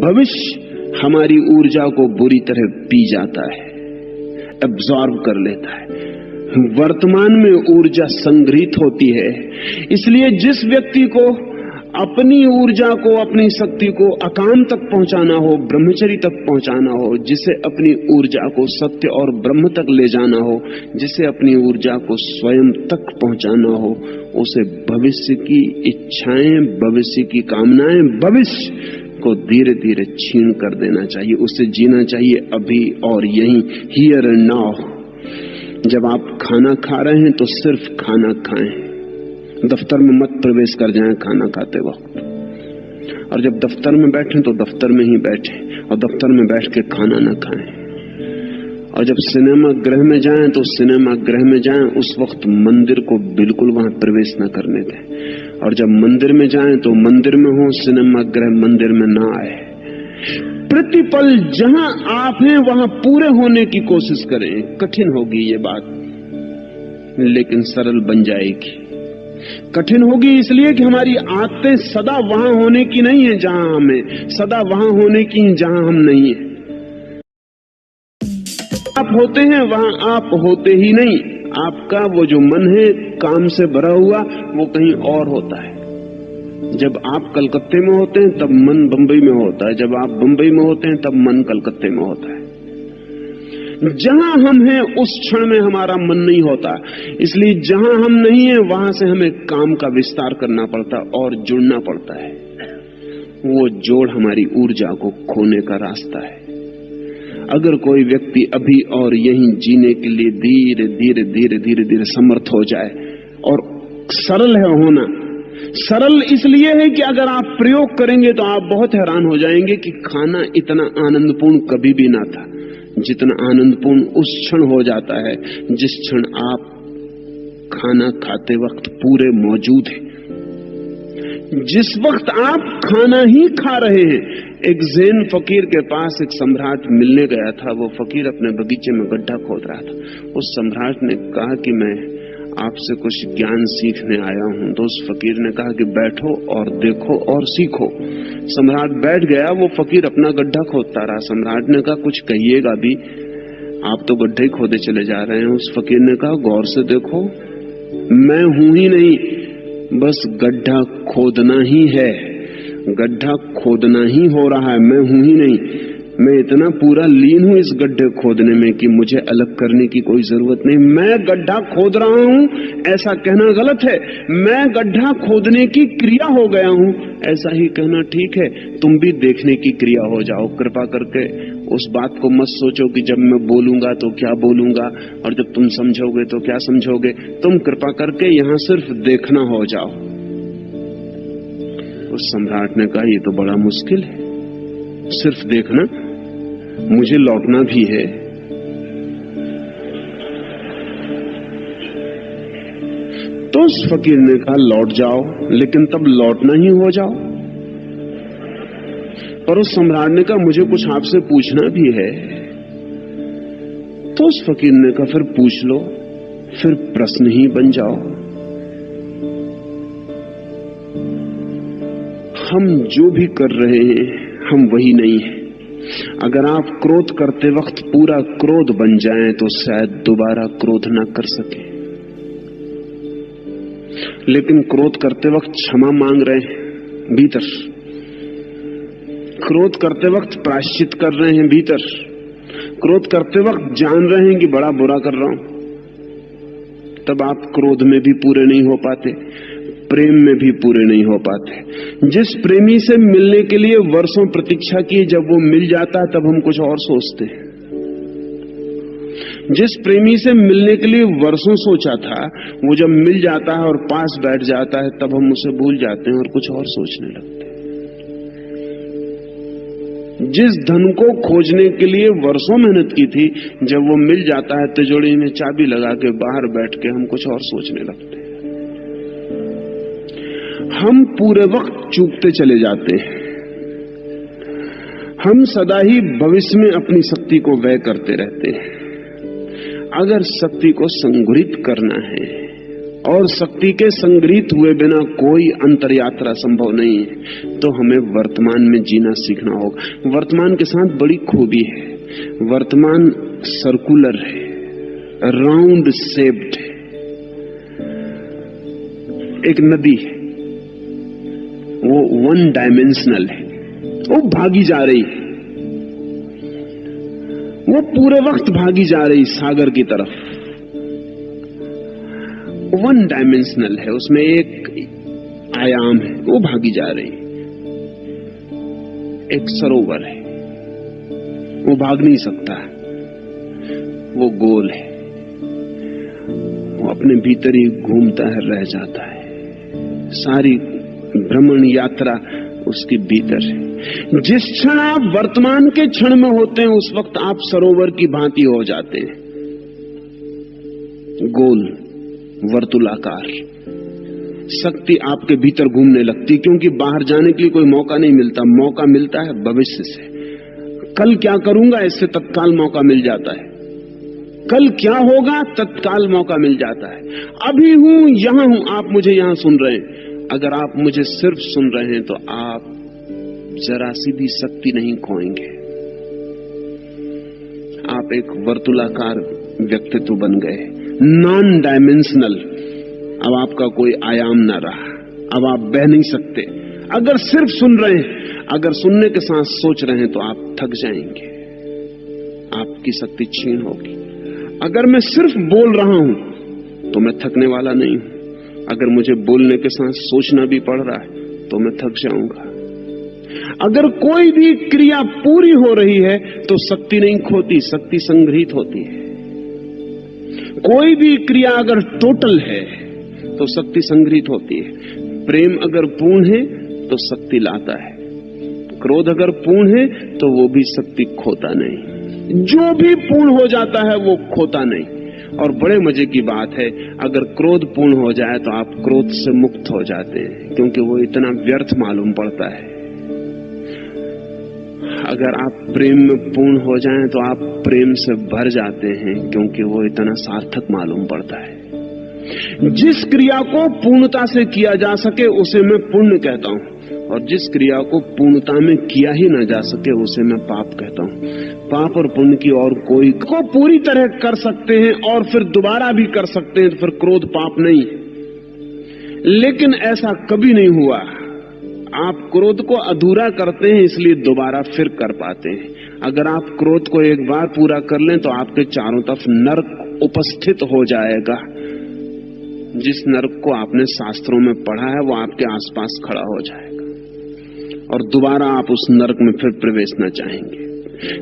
भविष्य हमारी ऊर्जा को बुरी तरह पी जाता है, एब्जॉर्ब कर लेता है। वर्तमान में ऊर्जा संग्रहित होती है। इसलिए जिस व्यक्ति को अपनी ऊर्जा को, अपनी शक्ति को अकाम तक पहुंचाना हो, ब्रह्मचर्य तक पहुंचाना हो, जिसे अपनी ऊर्जा को सत्य और ब्रह्म तक ले जाना हो, जिसे अपनी ऊर्जा को स्वयं तक पहुंचाना हो, उसे भविष्य की इच्छाएं, भविष्य की कामनाएं, भविष्य को धीरे धीरे छीन कर देना चाहिए। उसे जीना चाहिए अभी और यहीं, हियर एंड नाउ। जब आप खाना खा रहे हैं तो सिर्फ खाना खाएं, दफ्तर में मत प्रवेश कर जाएं खाना खाते वक्त। और जब दफ्तर में बैठें तो दफ्तर में ही बैठें, और दफ्तर में बैठ के खाना न खाएं। और जब सिनेमा गृह में जाएं तो सिनेमा गृह में जाएं, उस वक्त मंदिर को बिल्कुल वहां प्रवेश न करने दें। और जब मंदिर में जाएं तो मंदिर में हो, सिनेमा गृह मंदिर में ना आए। प्रतिपल जहां आप हैं वहां पूरे होने की कोशिश करें। कठिन होगी ये बात, लेकिन सरल बन जाएगी। कठिन होगी इसलिए कि हमारी आदतें सदा वहां होने की नहीं है जहां हम हैं, सदा वहां होने की हैं जहां हम नहीं हैं। आप होते हैं वहां आप होते ही नहीं। आपका वो जो मन है काम से भरा हुआ, वो कहीं और होता है। जब आप कलकत्ते में होते हैं तब मन बंबई में होता है, जब आप बंबई में होते हैं तब मन कलकत्ते में होता है। जहां हम हैं उस क्षण में हमारा मन नहीं होता, इसलिए जहां हम नहीं हैं वहां से हमें काम का विस्तार करना पड़ता और जुड़ना पड़ता है। वो जोड़ हमारी ऊर्जा को खोने का रास्ता है। अगर कोई व्यक्ति अभी और यहीं जीने के लिए धीरे धीरे धीरे धीरे धीरे समर्थ हो जाए, और सरल है होना, सरल इसलिए है कि अगर आप प्रयोग करेंगे तो आप बहुत हैरान हो जाएंगे कि खाना इतना आनंदपूर्ण कभी भी ना था जितना आनंदपूर्ण उस क्षण हो जाता है जिस क्षण आप खाना खाते वक्त पूरे मौजूद हैं। जिस वक्त आप खाना ही खा रहे हैं। एक ज़ैन फकीर के पास एक सम्राट मिलने गया था। वो फकीर अपने बगीचे में गड्ढा खोद रहा था। उस सम्राट ने कहा कि मैं आपसे कुछ ज्ञान सीखने आया हूं। तो उस फकीर ने कहा कि बैठो और देखो और सीखो। सम्राट बैठ गया। वो फकीर अपना गड्ढा खोदता रहा। सम्राट ने कहा कुछ कहिएगा भी, आप तो गड्ढे ही खोदे चले जा रहे हैं। उस फकीर ने कहा गौर से देखो, मैं हूं ही नहीं, बस गड्ढा खोदना ही है, गड्ढा खोदना ही हो रहा है, मैं हूं ही नहीं। मैं इतना पूरा लीन हूं इस गड्ढे खोदने में कि मुझे अलग करने की कोई जरूरत नहीं। मैं गड्ढा खोद रहा हूं ऐसा कहना गलत है, मैं गड्ढा खोदने की क्रिया हो गया हूं ऐसा ही कहना ठीक है। तुम भी देखने की क्रिया हो जाओ। कृपा करके उस बात को मत सोचो कि जब मैं बोलूंगा तो क्या बोलूंगा और जब तुम समझोगे तो क्या समझोगे। तुम कृपा करके यहां सिर्फ देखना हो जाओ। उस सम्राट ने कहा ये तो बड़ा मुश्किल है, सिर्फ देखना, मुझे लौटना भी है। तो उस फकीर ने कहा लौट जाओ, लेकिन तब लौटना ही हो जाओ। पर उस सम्राट ने कहा मुझे कुछ आपसे पूछना भी है। तो उस फकीर ने कहा फिर पूछ लो, फिर प्रश्न ही बन जाओ। हम जो भी कर रहे हैं हम वही नहीं है। अगर आप क्रोध करते वक्त पूरा क्रोध बन जाएं तो शायद दोबारा क्रोध ना कर सके। लेकिन क्रोध करते वक्त क्षमा मांग रहे हैं भीतर, क्रोध करते वक्त प्रायश्चित कर रहे हैं भीतर, क्रोध करते वक्त जान रहे हैं कि बड़ा बुरा कर रहा हूं, तब आप क्रोध में भी पूरे नहीं हो पाते, प्रेम में भी पूरे नहीं हो पाते। जिस प्रेमी से मिलने के लिए वर्षों प्रतीक्षा की, जब वो मिल जाता है तब हम कुछ और सोचते हैं। जिस प्रेमी से मिलने के लिए वर्षों सोचा था, वो जब मिल जाता है और पास बैठ जाता है तब हम उसे भूल जाते हैं और कुछ और सोचने लगते हैं। जिस धन को खोजने के लिए वर्षों मेहनत की थी, जब वो मिल जाता है तिजोरी में चाबी लगा के बाहर बैठ के हम कुछ और सोचने लगते हैं। हम पूरे वक्त चूकते चले जाते हैं। हम सदा ही भविष्य में अपनी शक्ति को व्यय करते रहते हैं। अगर शक्ति को संग्रहित करना है और शक्ति के संग्रहित हुए बिना कोई अंतर यात्रा संभव नहीं है। तो हमें वर्तमान में जीना सीखना होगा। वर्तमान के साथ बड़ी खूबी है, वर्तमान सर्कुलर है, राउंड शेप्ड है। एक नदी है, वो वन डायमेंशनल है, वो भागी जा रही है, वो पूरे वक्त भागी जा रही सागर की तरफ। वन डायमेंशनल है, उसमें एक आयाम है, वो भागी जा रही। एक सरोवर है, वो भाग नहीं सकता, वो गोल है, वो अपने भीतर ही घूमता है, रह जाता है। सारी भ्रमण यात्रा उसके भीतर है। जिस क्षण आप वर्तमान के क्षण में होते हैं, उस वक्त आप सरोवर की भांति हो जाते हैं, गोल वर्तुलाकार। शक्ति आपके भीतर घूमने लगती, क्योंकि बाहर जाने के लिए कोई मौका नहीं मिलता। मौका मिलता है भविष्य से। कल क्या करूंगा, इससे तत्काल मौका मिल जाता है। कल क्या होगा, तत्काल मौका मिल जाता है। अभी हूं, यहां हूं, आप मुझे यहां सुन रहे हैं। अगर आप मुझे सिर्फ सुन रहे हैं तो आप जरा सी भी शक्ति नहीं खोएंगे। आप एक वर्तुलाकार व्यक्तित्व बन गए, नॉन डायमेंशनल। अब आपका कोई आयाम ना रहा, अब आप बह नहीं सकते। अगर सिर्फ सुन रहे हैं, अगर सुनने के साथ सोच रहे हैं तो आप थक जाएंगे, आपकी शक्ति क्षीण होगी। अगर मैं सिर्फ बोल रहा हूं तो मैं थकने वाला नहीं हूं। अगर मुझे बोलने के साथ सोचना भी पड़ रहा है तो मैं थक जाऊंगा। अगर कोई भी क्रिया पूरी हो रही है तो शक्ति नहीं खोती, शक्ति संग्रहित होती है। कोई भी क्रिया अगर टोटल है तो शक्ति संग्रहित होती है। प्रेम अगर पूर्ण है तो शक्ति लाता है, क्रोध अगर पूर्ण है तो वो भी शक्ति खोता नहीं। जो भी पूर्ण हो जाता है वो खोता नहीं। और बड़े मजे की बात है, अगर क्रोध पूर्ण हो जाए तो आप क्रोध से मुक्त हो जाते हैं, क्योंकि वो इतना व्यर्थ मालूम पड़ता है। अगर आप प्रेम में पूर्ण हो जाएं तो आप प्रेम से भर जाते हैं, क्योंकि वो इतना सार्थक मालूम पड़ता है। जिस क्रिया को पूर्णता से किया जा सके उसे मैं पुण्य कहता हूं, और जिस क्रिया को पूर्णता में किया ही ना जा सके उसे मैं पाप कहता हूं। पाप और पुण्य की और कोई को पूरी तरह कर सकते हैं और फिर दोबारा भी कर सकते हैं, तो फिर क्रोध पाप नहीं। लेकिन ऐसा कभी नहीं हुआ। आप क्रोध को अधूरा करते हैं, इसलिए दोबारा फिर कर पाते हैं। अगर आप क्रोध को एक बार पूरा कर लें तो आपके चारों तरफ नरक उपस्थित हो जाएगा। जिस नरक को आपने शास्त्रों में पढ़ा है वो आपके आसपास खड़ा हो जाएगा, और दोबारा आप उस नरक में फिर प्रवेश न चाहेंगे।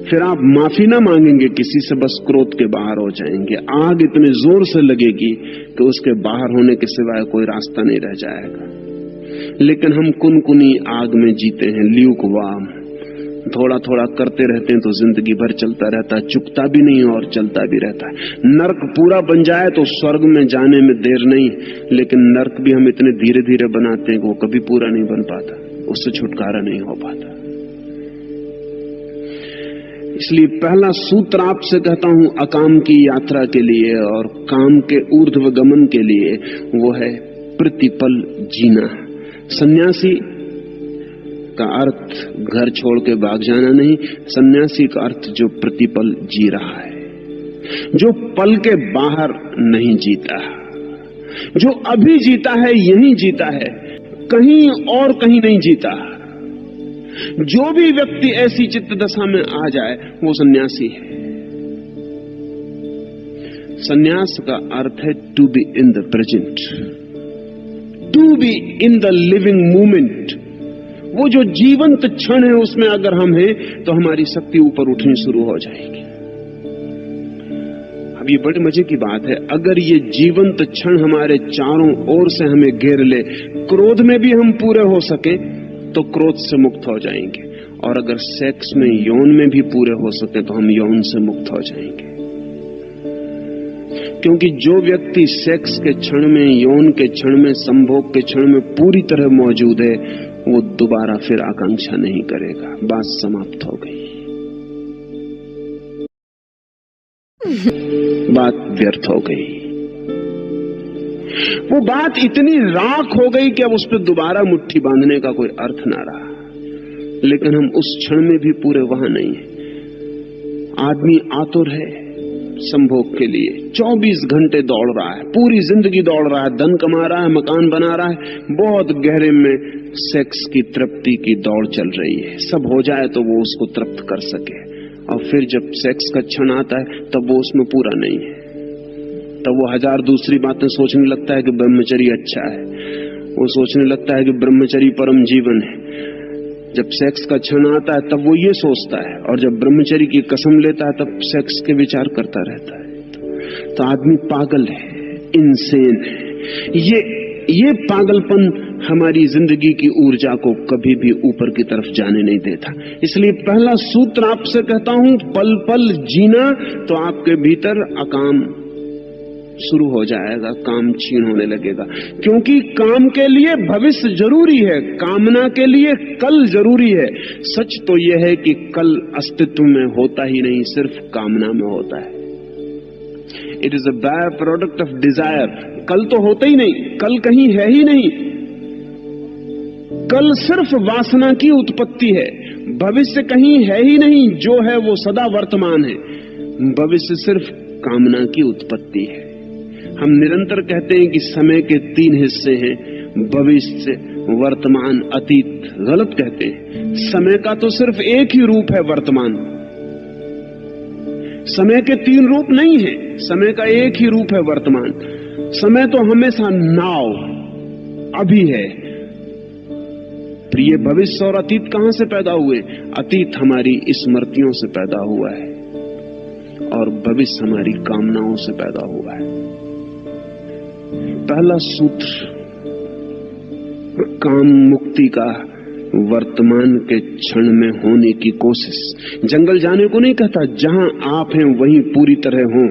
फिर आप माफी ना मांगेंगे किसी से, बस क्रोध के बाहर हो जाएंगे। आग इतने जोर से लगेगी कि उसके बाहर होने के सिवाय कोई रास्ता नहीं रह जाएगा। लेकिन हम कुनकुनी आग में जीते हैं, ल्यूकवार्म। थोड़ा थोड़ा करते रहते हैं तो जिंदगी भर चलता रहता है, चुकता भी नहीं और चलता भी रहता है। नर्क पूरा बन जाए तो स्वर्ग में जाने में देर नहीं, लेकिन नर्क भी हम इतने धीरे धीरे बनाते हैं कि वो कभी पूरा नहीं बन पाता, उससे छुटकारा नहीं हो पाता। इसलिए पहला सूत्र आपसे कहता हूं अकाम की यात्रा के लिए और काम के ऊर्ध्व गमन के लिए, वो है प्रतिपल जीना। सन्यासी का अर्थ घर छोड़ के भाग जाना नहीं, सन्यासी का अर्थ जो प्रतिपल जी रहा है, जो पल के बाहर नहीं जीता, जो अभी जीता है यहीं जीता है, कहीं और कहीं नहीं जीता। जो भी व्यक्ति ऐसी चित्त दशा में आ जाए वो सन्यासी है। सन्यास का अर्थ है to be in the present, to be in the living moment. वो जो जीवंत क्षण है उसमें अगर हम हैं तो हमारी शक्ति ऊपर उठनी शुरू हो जाएगी। अब ये बड़े मजे की बात है, अगर ये जीवंत क्षण हमारे चारों ओर से हमें घेर ले, क्रोध में भी हम पूरे हो सके तो क्रोध से मुक्त हो जाएंगे, और अगर सेक्स में यौन में भी पूरे हो सके तो हम यौन से मुक्त हो जाएंगे। क्योंकि जो व्यक्ति सेक्स के क्षण में, यौन के क्षण में, संभोग के क्षण में पूरी तरह मौजूद है, वो दोबारा फिर आकांक्षा नहीं करेगा। बात समाप्त हो गई, बात व्यर्थ हो गई। वो बात इतनी राख हो गई कि अब उस पर दोबारा मुट्ठी बांधने का कोई अर्थ ना रहा। लेकिन हम उस क्षण में भी पूरे वहां नहीं है। आदमी आतुर है संभोग के लिए, 24 घंटे दौड़ रहा है, पूरी जिंदगी दौड़ रहा है, धन कमा रहा है, मकान बना रहा है, बहुत गहरे में सेक्स की तृप्ति की दौड़ चल रही है। सब हो जाए तो वो उसको तृप्त कर सके, और फिर जब सेक्स का क्षण आता है तब वो उसमें पूरा नहीं है। तब वो हजार दूसरी बातें सोचने लगता है कि ब्रह्मचर्य अच्छा है, वो सोचने लगता है कि ब्रह्मचर्य परम जीवन है। जब सेक्स का क्षण आता है तब वो ये सोचता है, और जब ब्रह्मचर्य की कसम लेता है तब सेक्स के विचार करता रहता है। तो आदमी पागल है, इनसेन है। ये पागलपन हमारी जिंदगी की ऊर्जा को कभी भी ऊपर की तरफ जाने नहीं देता। इसलिए पहला सूत्र आपसे कहता हूं, पल पल जीना, तो आपके भीतर अकाम शुरू हो जाएगा, काम छीन होने लगेगा। क्योंकि काम के लिए भविष्य जरूरी है, कामना के लिए कल जरूरी है। सच तो यह है कि कल अस्तित्व में होता ही नहीं, सिर्फ कामना में होता है। It is a by product of desire. कल तो होता ही नहीं, कल कहीं है ही नहीं। कल सिर्फ वासना की उत्पत्ति है, भविष्य कहीं है ही नहीं। जो है वो सदा वर्तमान है, भविष्य सिर्फ कामना की उत्पत्ति है। हम निरंतर कहते हैं कि समय के 3 हिस्से हैं, भविष्य, वर्तमान, अतीत। गलत कहते हैं। समय का तो सिर्फ एक ही रूप है, वर्तमान। समय के 3 रूप नहीं है, समय का एक ही रूप है, वर्तमान। समय तो हमेशा नाव अभी है। प्रिय, भविष्य और अतीत कहां से पैदा हुए? अतीत हमारी स्मृतियों से पैदा हुआ है और भविष्य हमारी कामनाओं से पैदा हुआ है। पहला सूत्र काम मुक्ति का वर्तमान के क्षण में होने की कोशिश। जंगल जाने को नहीं कहता, जहां आप हैं वहीं पूरी तरह हो।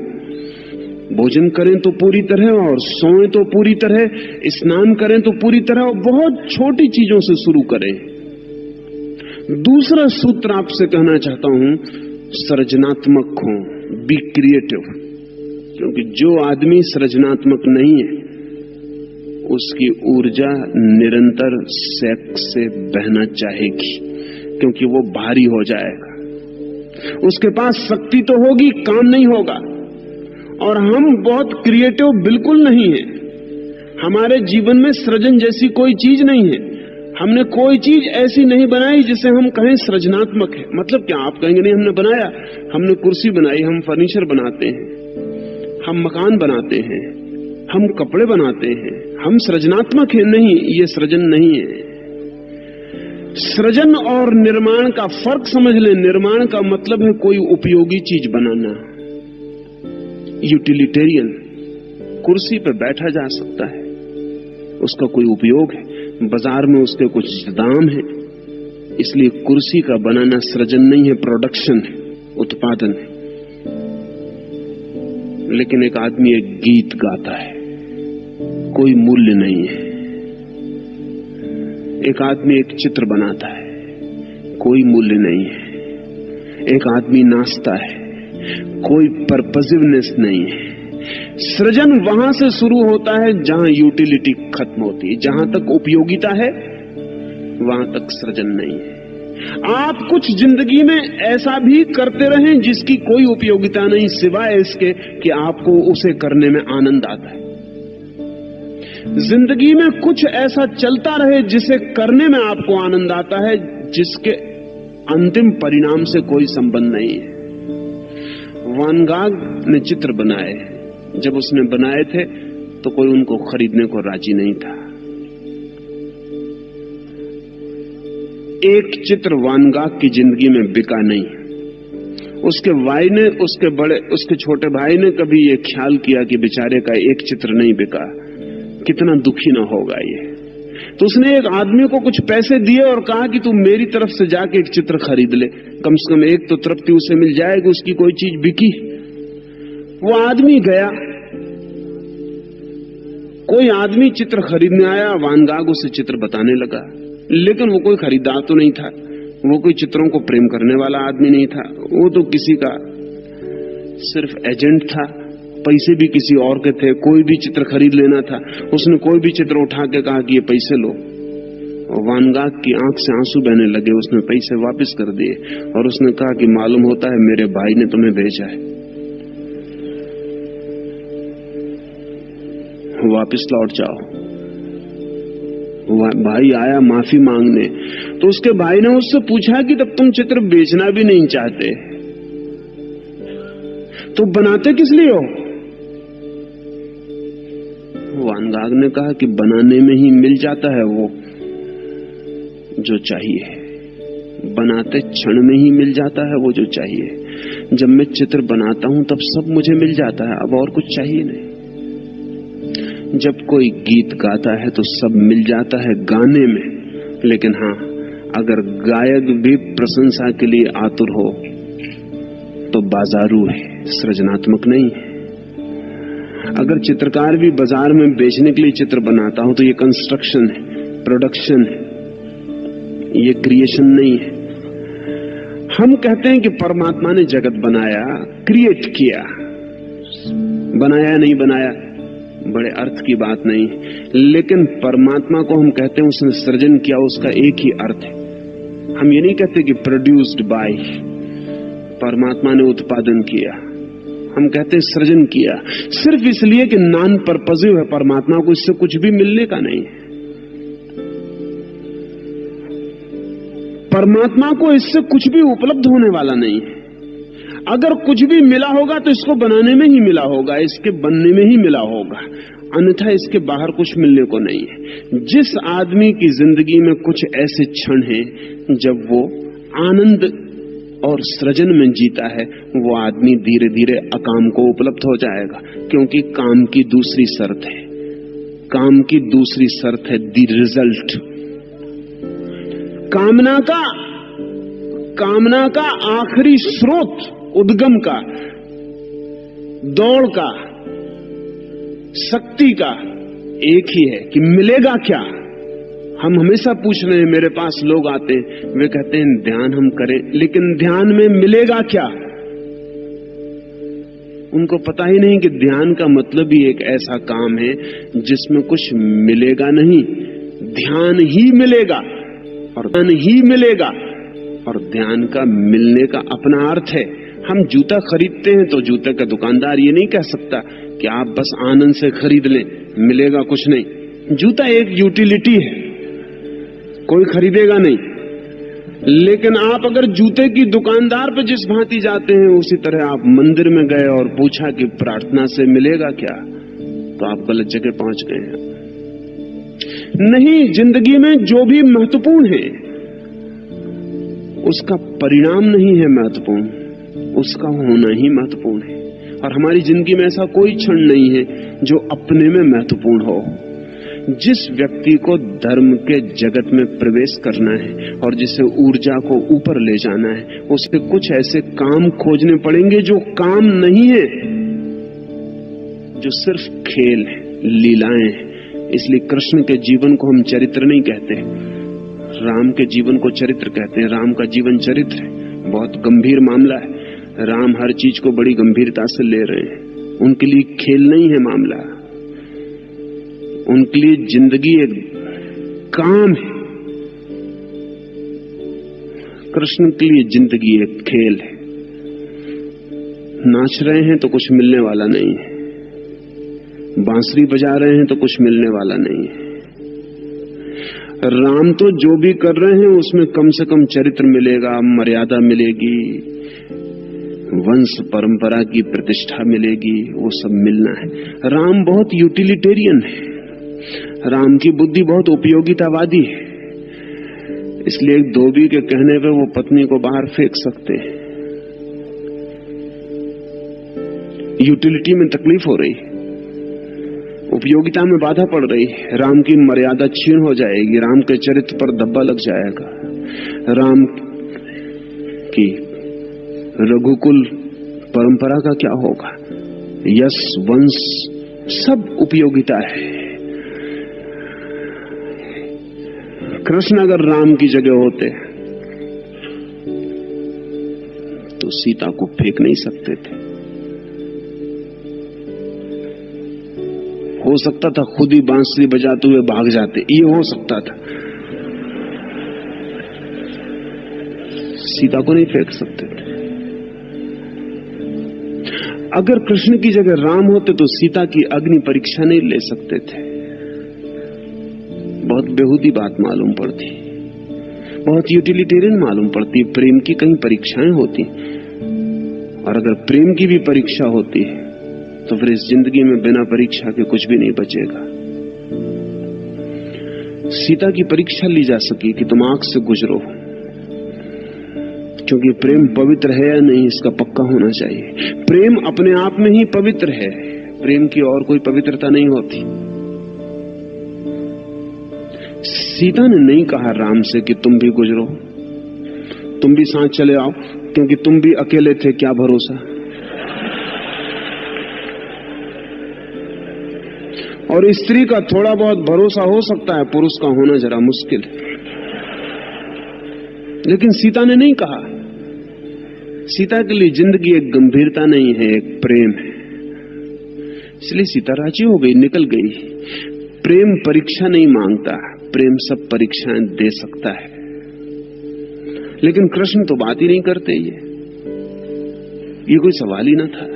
भोजन करें तो पूरी तरह, और सोएं तो पूरी तरह, स्नान करें तो पूरी तरह, और बहुत छोटी चीजों से शुरू करें। दूसरा सूत्र आपसे कहना चाहता हूं, सृजनात्मक हो, बी क्रिएटिव। क्योंकि जो आदमी सृजनात्मक नहीं है उसकी ऊर्जा निरंतर सेक्स से बहना चाहेगी, क्योंकि वो भारी हो जाएगा। उसके पास शक्ति तो होगी, काम नहीं होगा। और हम बहुत क्रिएटिव बिल्कुल नहीं है। हमारे जीवन में सृजन जैसी कोई चीज नहीं है। हमने कोई चीज ऐसी नहीं बनाई जिसे हम कहें सृजनात्मक है। मतलब क्या? आप कहेंगे नहीं हमने बनाया, हमने कुर्सी बनाई, हम फर्नीचर बनाते हैं, हम मकान बनाते हैं, हम कपड़े बनाते हैं, हम सृजनात्मक है? नहीं, ये सृजन नहीं है। सृजन और निर्माण का फर्क समझ लें। निर्माण का मतलब है कोई उपयोगी चीज बनाना, यूटिलिटेरियन। कुर्सी पर बैठा जा सकता है, उसका कोई उपयोग है, बाजार में उसके कुछ दाम है, इसलिए कुर्सी का बनाना सृजन नहीं है, प्रोडक्शन है, उत्पादन है। लेकिन एक आदमी एक गीत गाता है, कोई मूल्य नहीं है। एक आदमी एक चित्र बनाता है, कोई मूल्य नहीं है। एक आदमी नाचता है, कोई पर्पसिवनेस नहीं है। सृजन वहां से शुरू होता है जहां यूटिलिटी खत्म होती है। जहां तक उपयोगिता है वहां तक सृजन नहीं है। आप कुछ जिंदगी में ऐसा भी करते रहें जिसकी कोई उपयोगिता नहीं, सिवाय इसके कि आपको उसे करने में आनंद आता है। जिंदगी में कुछ ऐसा चलता रहे जिसे करने में आपको आनंद आता है, जिसके अंतिम परिणाम से कोई संबंध नहीं है। वान गाग ने चित्र बनाए, जब उसने बनाए थे तो कोई उनको खरीदने को राजी नहीं था। एक चित्र वान गाग की जिंदगी में बिका नहीं। उसके भाई ने, उसके छोटे भाई ने कभी ये ख्याल किया कि बेचारे का एक चित्र नहीं बिका, कितना दुखी ना होगा ये। तो उसने एक आदमी को कुछ पैसे दिए और कहा कि तू मेरी तरफ से जाके एक चित्र खरीद ले, कम से कम एक तो तृप्ति उसे मिल जाएगी, उसकी कोई चीज बिकी। वो आदमी गया, कोई आदमी चित्र खरीदने आया, वान गाग उसे चित्र बताने लगा, लेकिन वो कोई खरीदार तो नहीं था, वो कोई चित्रों को प्रेम करने वाला आदमी नहीं था, वो तो किसी का सिर्फ एजेंट था पैसे भी किसी और के थे, कोई भी चित्र खरीद लेना था, उसने कोई भी चित्र उठा के कहा कि ये पैसे लो, और वान गाग की आंख से आंसू बहने लगे। उसने पैसे वापस कर दिए और उसने कहा कि मालूम होता है मेरे भाई ने तुम्हें भेजा है, वापस लौट जाओ। भाई आया माफी मांगने, तो उसके भाई ने उससे पूछा कि तब तुम चित्र बेचना भी नहीं चाहते तो बनाते किस लिए हो? वान गाग ने कहा कि बनाने में ही मिल जाता है वो जो चाहिए, बनाते क्षण में ही मिल जाता है वो जो चाहिए। जब मैं चित्र बनाता हूं तब सब मुझे मिल जाता है, अब और कुछ चाहिए नहीं। जब कोई गीत गाता है तो सब मिल जाता है गाने में, लेकिन हाँ, अगर गायक भी प्रशंसा के लिए आतुर हो तो बाजारू है, सृजनात्मक नहीं है। अगर चित्रकार भी बाजार में बेचने के लिए चित्र बनाता हो तो ये कंस्ट्रक्शन है, प्रोडक्शन है, ये क्रिएशन नहीं है। हम कहते हैं कि परमात्मा ने जगत बनाया, क्रिएट किया, बनाया नहीं बनाया बड़े अर्थ की बात नहीं, लेकिन परमात्मा को हम कहते हैं उसने सृजन किया, उसका एक ही अर्थ है। हम ये नहीं कहते कि प्रोड्यूस्ड बाय, परमात्मा ने उत्पादन किया, हम कहते हैं सृजन किया, सिर्फ इसलिए कि नॉन पर्पसिव है। परमात्मा को इससे कुछ भी मिलने का नहीं है, परमात्मा को इससे कुछ भी उपलब्ध होने वाला नहीं है। अगर कुछ भी मिला होगा तो इसको बनाने में ही मिला होगा, इसके बनने में ही मिला होगा, अन्यथा इसके बाहर कुछ मिलने को नहीं है। जिस आदमी की जिंदगी में कुछ ऐसे क्षण हैं जब वो आनंद और सृजन में जीता है, वो आदमी धीरे धीरे अकाम को उपलब्ध हो जाएगा, क्योंकि काम की दूसरी शर्त है, काम की दूसरी शर्त है द रिजल्ट। कामना का आखिरी स्रोत उद्गम का, दौड़ का, शक्ति का एक ही है कि मिलेगा क्या। हम हमेशा पूछ रहे हैं, मेरे पास लोग आते हैं, वे कहते हैं ध्यान हम करें, लेकिन ध्यान में मिलेगा क्या? उनको पता ही नहीं कि ध्यान का मतलब ही एक ऐसा काम है जिसमें कुछ मिलेगा नहीं, ध्यान ही मिलेगा और ध्यान ही मिलेगा, और ध्यान का मिलने का अपना अर्थ है। हम जूता खरीदते हैं तो जूते का दुकानदार ये नहीं कह सकता कि आप बस आनंद से खरीद लें, मिलेगा कुछ नहीं। जूता एक यूटिलिटी है, कोई खरीदेगा नहीं। लेकिन आप अगर जूते की दुकानदार पे जिस भांति जाते हैं, उसी तरह आप मंदिर में गए और पूछा कि प्रार्थना से मिलेगा क्या, तो आप गलत जगह पहुंच गए हैं। नहीं, जिंदगी में जो भी महत्वपूर्ण है उसका परिणाम नहीं है महत्वपूर्ण, उसका होना ही महत्वपूर्ण है। और हमारी जिंदगी में ऐसा कोई क्षण नहीं है जो अपने में महत्वपूर्ण हो। जिस व्यक्ति को धर्म के जगत में प्रवेश करना है और जिसे ऊर्जा को ऊपर ले जाना है, उसे कुछ ऐसे काम खोजने पड़ेंगे जो काम नहीं है, जो सिर्फ खेल है, लीलाएं हैं। इसलिए कृष्ण के जीवन को हम चरित्र नहीं कहते, राम के जीवन को चरित्र कहते हैं। राम का जीवन चरित्र है, बहुत गंभीर मामला है। राम हर चीज को बड़ी गंभीरता से ले रहे हैं, उनके लिए खेल नहीं है मामला, उनके लिए जिंदगी एक काम है। कृष्ण के लिए जिंदगी एक खेल है। नाच रहे हैं तो कुछ मिलने वाला नहीं है, बांसुरी बजा रहे हैं तो कुछ मिलने वाला नहीं है। राम तो जो भी कर रहे हैं उसमें कम से कम चरित्र मिलेगा, मर्यादा मिलेगी, वंश परंपरा की प्रतिष्ठा मिलेगी, वो सब मिलना है। राम बहुत यूटिलिटेरियन है, राम की बुद्धि बहुत उपयोगितावादी है। इसलिए एक धोबी के कहने पे वो पत्नी को बाहर फेंक सकते हैं। यूटिलिटी में तकलीफ हो रही, उपयोगिता में बाधा पड़ रही, राम की मर्यादा छीन हो जाएगी, राम के चरित्र पर धब्बा लग जाएगा। राम की रघुकुल परंपरा का क्या होगा? यश वंश सब उपयोगिता है। कृष्ण अगर राम की जगह होते तो सीता को फेंक नहीं सकते थे। हो सकता था खुद ही बांसुरी बजाते हुए भाग जाते, ये हो सकता था। सीता को नहीं फेंक सकते थे। अगर कृष्ण की जगह राम होते तो सीता की अग्नि परीक्षा नहीं ले सकते थे। बहुत बेहूदी बात मालूम पड़ती, बहुत यूटिलिटेरियन मालूम पड़ती। प्रेम की कहीं परीक्षाएं होती, और अगर प्रेम की भी परीक्षा होती है तो फिर इस जिंदगी में बिना परीक्षा के कुछ भी नहीं बचेगा। सीता की परीक्षा ली जा सकी कि तुम आंख से गुजरो, क्योंकि प्रेम पवित्र है या नहीं इसका पक्का होना चाहिए। प्रेम अपने आप में ही पवित्र है, प्रेम की और कोई पवित्रता नहीं होती। सीता ने नहीं कहा राम से कि तुम भी गुजरो, तुम भी साथ चले आओ, क्योंकि तुम भी अकेले थे, क्या भरोसा। और स्त्री का थोड़ा बहुत भरोसा हो सकता है, पुरुष का होना जरा मुश्किल है। लेकिन सीता ने नहीं कहा। सीता के लिए जिंदगी एक गंभीरता नहीं है, एक प्रेम है। इसलिए सीता राजी हो गई, निकल गई। प्रेम परीक्षा नहीं मांगता, प्रेम सब परीक्षाएं दे सकता है। लेकिन कृष्ण तो बात ही नहीं करते, ये कोई सवाल ही ना था।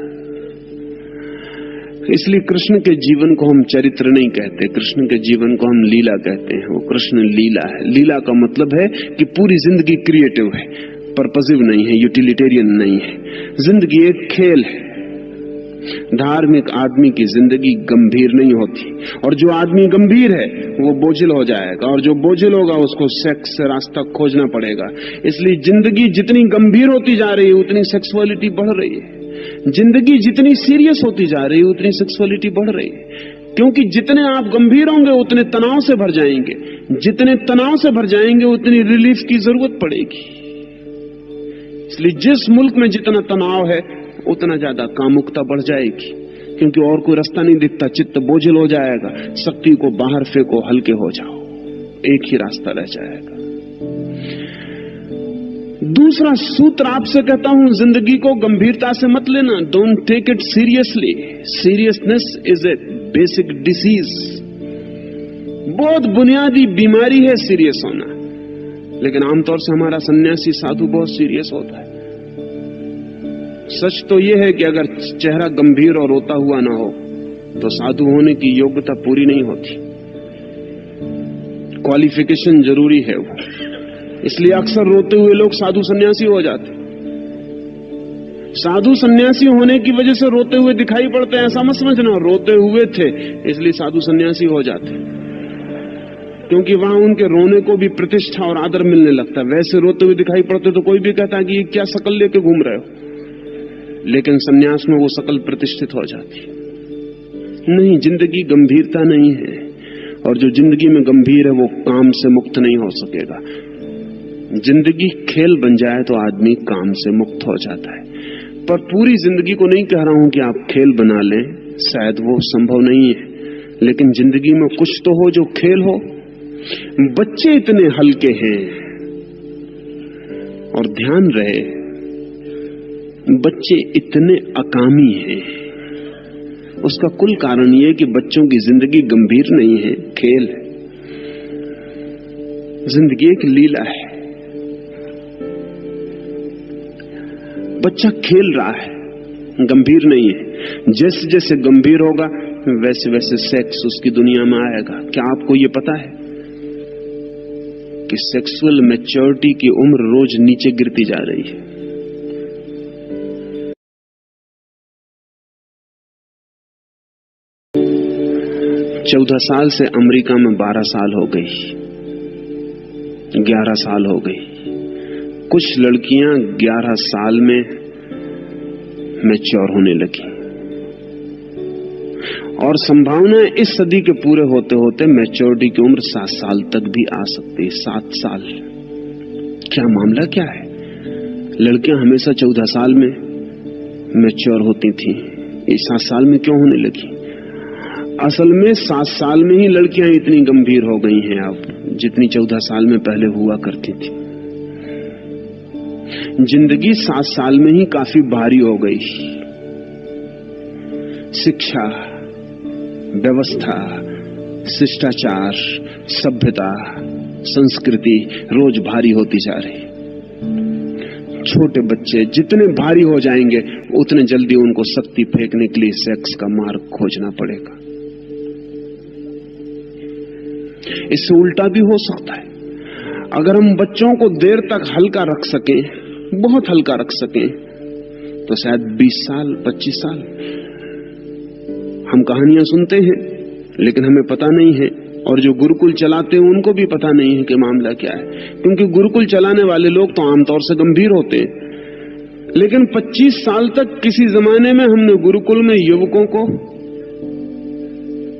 इसलिए कृष्ण के जीवन को हम चरित्र नहीं कहते, कृष्ण के जीवन को हम लीला कहते हैं। वो कृष्ण लीला है। लीला का मतलब है कि पूरी जिंदगी क्रिएटिव है, पर्पसिव नहीं है, यूटिलिटेरियन नहीं है। जिंदगी एक खेल है। धार्मिक आदमी की जिंदगी गंभीर नहीं होती, और जो आदमी गंभीर है वो बोझिल हो जाएगा, और जो बोझिल होगा उसको सेक्स से रास्ता खोजना पड़ेगा। इसलिए जिंदगी जितनी गंभीर होती जा रही है उतनी सेक्सुअलिटी बढ़ रही है। जिंदगी जितनी सीरियस होती जा रही है उतनी सेक्सुअलिटी बढ़ रही है। क्योंकि जितने आप गंभीर होंगे उतने तनाव से भर जाएंगे, जितने तनाव से भर जाएंगे उतनी रिलीफ की जरूरत पड़ेगी। इसलिए जिस मुल्क में जितना तनाव है उतना ज्यादा कामुकता बढ़ जाएगी, क्योंकि और कोई रास्ता नहीं दिखता। चित्त बोझिल हो जाएगा, शक्ति को बाहर फेंको, हल्के हो जाओ, एक ही रास्ता रह जाएगा। दूसरा सूत्र आपसे कहता हूं, जिंदगी को गंभीरता से मत लेना। Don't take it seriously. Seriousness is a basic disease. बहुत बुनियादी बीमारी है सीरियस होना। लेकिन आमतौर से हमारा सन्यासी साधु बहुत सीरियस होता है। सच तो यह है कि अगर चेहरा गंभीर और रोता हुआ ना हो तो साधु होने की योग्यता पूरी नहीं होती। क्वालिफिकेशन जरूरी है वो। इसलिए अक्सर रोते हुए लोग साधु सन्यासी हो जाते। साधु सन्यासी होने की वजह से रोते हुए दिखाई पड़ते हैं, ऐसा मत समझना। रोते हुए थे इसलिए साधु सन्यासी हो जाते, क्योंकि वहां उनके रोने को भी प्रतिष्ठा और आदर मिलने लगता है। वैसे रोते हुए दिखाई पड़ते तो कोई भी कहता कि ये क्या शकल लेके घूम रहे हो, लेकिन सन्यास में वो शकल प्रतिष्ठित हो जाती। नहीं, जिंदगी गंभीरता नहीं है, और जो जिंदगी में गंभीर है वो काम से मुक्त नहीं हो सकेगा। जिंदगी खेल बन जाए तो आदमी काम से मुक्त हो जाता है। पर पूरी जिंदगी को नहीं कह रहा हूं कि आप खेल बना लें, शायद वो संभव नहीं है। लेकिन जिंदगी में कुछ तो हो जो खेल हो। बच्चे इतने हल्के हैं, और ध्यान रहे बच्चे इतने अकामी हैं। उसका कुल कारण यह कि बच्चों की जिंदगी गंभीर नहीं है, खेल है। जिंदगी एक लीला है। बच्चा खेल रहा है, गंभीर नहीं है। जैसे जैसे गंभीर होगा वैसे वैसे सेक्स उसकी दुनिया में आएगा। क्या आपको यह पता है कि सेक्सुअल मैच्योरिटी की उम्र रोज नीचे गिरती जा रही है? चौदह साल से अमेरिका में 12 साल हो गई, 11 साल हो गई। कुछ लड़कियां 11 साल में मैच्योर होने लगी, और संभावना इस सदी के पूरे होते होते मैच्योरिटी की उम्र 7 साल तक भी आ सकती है। 7 साल। क्या मामला क्या है? लड़कियां हमेशा 14 साल में मैच्योर होती थी, ये 7 साल में क्यों होने लगी? असल में 7 साल में ही लड़कियां इतनी गंभीर हो गई हैं अब, जितनी 14 साल में पहले हुआ करती थी। जिंदगी 7 साल में ही काफी भारी हो गई। शिक्षा, व्यवस्था, शिष्टाचार, सभ्यता, संस्कृति रोज भारी होती जा रही। छोटे बच्चे जितने भारी हो जाएंगे उतने जल्दी उनको शक्ति फेंकने के लिए सेक्स का मार्ग खोजना पड़ेगा। इससे उल्टा भी हो सकता है। अगर हम बच्चों को देर तक हल्का रख सकें, बहुत हल्का रख सकें, तो शायद 20 साल 25 साल हम कहानियां सुनते हैं लेकिन हमें पता नहीं है, और जो गुरुकुल चलाते हैं उनको भी पता नहीं है कि मामला क्या है, क्योंकि गुरुकुल चलाने वाले लोग तो आमतौर से गंभीर होते हैं। लेकिन 25 साल तक किसी जमाने में हमने गुरुकुल में युवकों को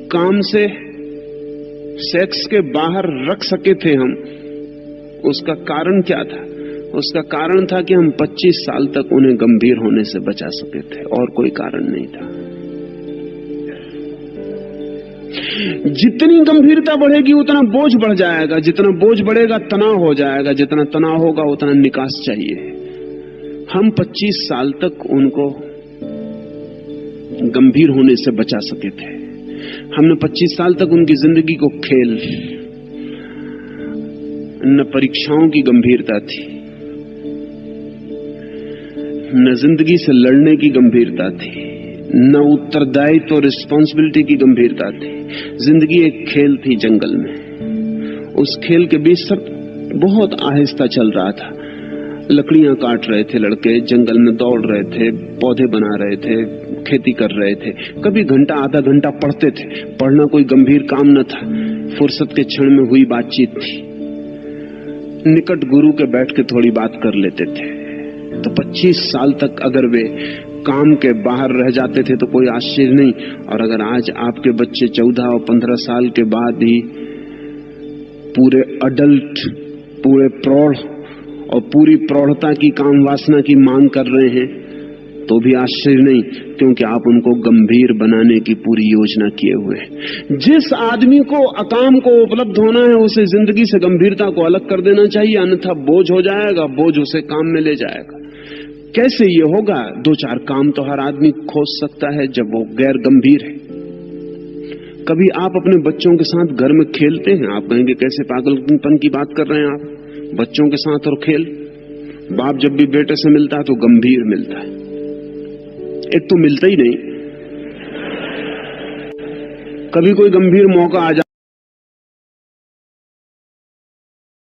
काम से, सेक्स के बाहर रख सके थे हम। उसका कारण क्या था? उसका कारण था कि हम 25 साल तक उन्हें गंभीर होने से बचा सके थे, और कोई कारण नहीं था। जितनी गंभीरता बढ़ेगी उतना बोझ बढ़ जाएगा, जितना बोझ बढ़ेगा तनाव हो जाएगा, जितना तनाव होगा उतना निकास चाहिए। हम 25 साल तक उनको गंभीर होने से बचा सके थे। हमने 25 साल तक उनकी जिंदगी को खेल, न परीक्षाओं की गंभीरता थी, न जिंदगी से लड़ने की गंभीरता थी, न उत्तरदायित्व और रिस्पॉन्सिबिलिटी की गंभीरता थी। जिंदगी एक खेल थी जंगल में। उस खेल के बीच सब बहुत आहिस्ता चल रहा था। लकड़ियां काट रहे थे लड़के, जंगल में दौड़ रहे थे, पौधे बना रहे थे, खेती कर रहे थे, कभी घंटा आधा घंटा पढ़ते थे। पढ़ना कोई गंभीर काम न था, फुर्सत के क्षण में हुई बातचीत थी। निकट गुरु के बैठ के थोड़ी बात कर लेते थे। तो 25 साल तक अगर वे काम के बाहर रह जाते थे तो कोई आश्चर्य नहीं। और अगर आज आपके बच्चे 14 और 15 साल के बाद ही पूरे अडल्ट, पूरे प्रौढ़ और पूरी प्रौढ़ता की काम वासना की मांग कर रहे हैं तो भी आश्चर्य नहीं, क्योंकि आप उनको गंभीर बनाने की पूरी योजना किए हुए हैं। जिस आदमी को अकाम को उपलब्ध होना है उसे जिंदगी से गंभीरता को अलग कर देना चाहिए, अन्यथा बोझ हो जाएगा, बोझ उसे काम में ले जाएगा। कैसे ये होगा? 2-4 काम तो हर आदमी खोज सकता है जब वो गैर गंभीर है। कभी आप अपने बच्चों के साथ घर में खेलते हैं? आप कहेंगे कैसे पागलपन की बात कर रहे हैं आप, बच्चों के साथ और खेल। बाप जब भी बेटे से मिलता है तो गंभीर मिलता है। एक तो मिलता ही नहीं, कभी कोई गंभीर मौका आ जाए